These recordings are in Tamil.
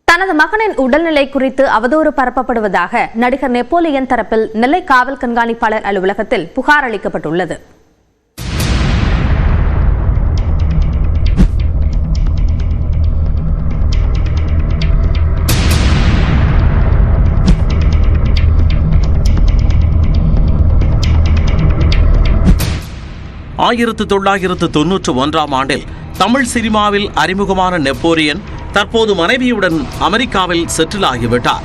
தனது மகனின் உடல்நிலை குறித்து அவதூறு பரப்பப்படுவதாக நடிகர் நெப்போலியன் தரப்பில் நெல்லை காவல் கண்காணிப்பாளர் அலுவலகத்தில் புகார் அளிக்கப்பட்டுள்ளது. ஆயிரத்து 1991 ஆண்டில் தமிழ் சினிமாவில் அறிமுகமான நெப்போலியன் தற்போது மனைவியுடன் அமெரிக்காவில் செட்டில் ஆகிவிட்டார்.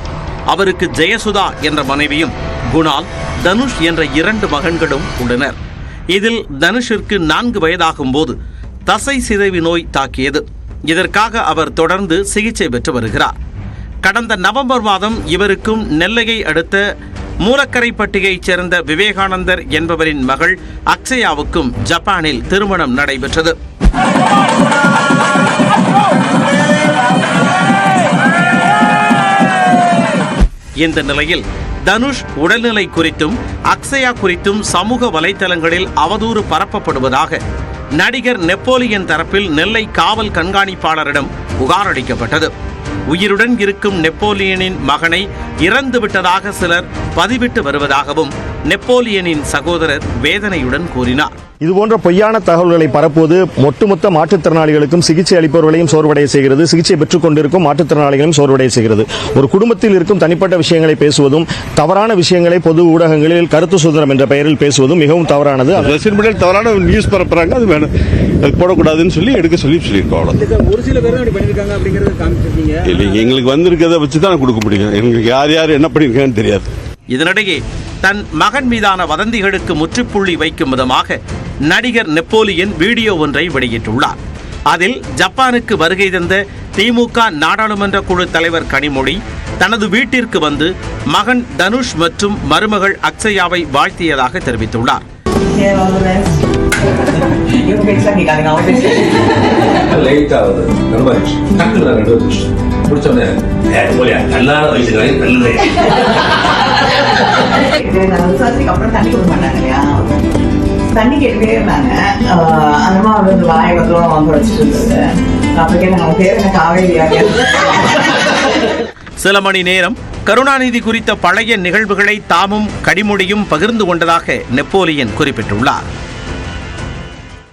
அவருக்கு ஜெயசுதா என்ற மனைவியும் குணால், தனுஷ் என்ற 2 மகன்களும் உள்ளனர். இதில் தனுஷிற்கு 4 வயதாகும் போது தசை சிதைவு நோய் தாக்கியது. இதற்காக அவர் தொடர்ந்து சிகிச்சை பெற்று வருகிறார். கடந்த நவம்பர் மாதம் இவருக்கும் நெல்லையை அடுத்த மூலக்கரைப்பட்டியைச் சேர்ந்த விவேகானந்தர் என்பவரின் மகள் அக்ஷயாவுக்கும் ஜப்பானில் திருமணம் நடைபெற்றது. இந்த நிலையில் தனுஷ் உடல்நிலை குறித்தும் அக்ஷயா குறித்தும் சமூக வலைதளங்களில் அவதூறு பரப்பப்படுவதாக நடிகர் நெப்போலியன் தரப்பில் நெல்லை காவல் கண்காணிப்பாளரிடம் புகார் அளிக்கப்பட்டது. உயிருடன் இருக்கும் நெப்போலியனின் மகனை இறந்துவிட்டதாக சிலர் பதிவிட்டு வருவதாகவும் நெப்போலியனின் சகோதரர் வேதனையுடன் கூறினார். இதுபோன்ற பொய்யான தகவல்களை பரப்புவது ஒட்டுமொத்த மாற்றுத்திறனாளிகளுக்கும் சிகிச்சை அளிப்பவர்களையும் சோர்வடைய செய்கிறது. சிகிச்சை பெற்றுக் கொண்டிருக்கும் மாற்றுத்திறனாளிகளையும் சோர்வடைய செய்கிறது. ஒரு குடும்பத்தில் இருக்கும் தனிப்பட்ட விஷயங்களை பேசுவதும் தவறான விஷயங்களை பொது ஊடகங்களில் கருத்து சுதந்திரம் என்ற பெயரில் பேசுவதும் மிகவும் தவறானது. தவறான நியூஸ் பரப்புறாங்க, அது வேணும், அது போடக்கூடாதுன்னு சொல்லி எடுக்க சொல்லியிருக்கோம். ஒரு சில பேர் அப்படி பண்ணிருக்காங்க அப்படிங்கறது காமிச்சிருக்கீங்க. எங்களுக்கு வந்திருக்கிறத வச்சு தான் கொடுக்க முடியும். எங்களுக்கு யார் என்ன பண்ணிருக்காங்கன்னு தெரியாது. இதனிடையே தன் மகன் மீதான வதந்திகளுக்கு முற்றுப்புள்ளி வைக்கும் விதமாக நடிகர் நெப்போலியன் வீடியோ ஒன்றை வெளியிட்டுள்ளார். அதில் ஜப்பானுக்கு வருகை தந்த திமுக நாடாளுமன்ற குழு தலைவர் கனிமொழி தனது வீட்டிற்கு வந்து மகன் தனுஷ் மற்றும் மருமகள் அக்ஷயாவை வாழ்த்தியதாக தெரிவித்துள்ளார். தண்ணி கேட்டுட்டே இருந்தாங்க. அந்த மாதிரி வந்து வாயை பத்திரம் வாங்க வச்சுட்டு இருந்தது. அப்ப கேட்டாங்க பேர் என்ன காவேரியா. சில மணி நேரம் கருணாநிதி குறித்த பழைய நிகழ்வுகளை தாமும் கனிமொழியும் பகிர்ந்து கொண்டதாக நெப்போலியன் குறிப்பிட்டுள்ளார்.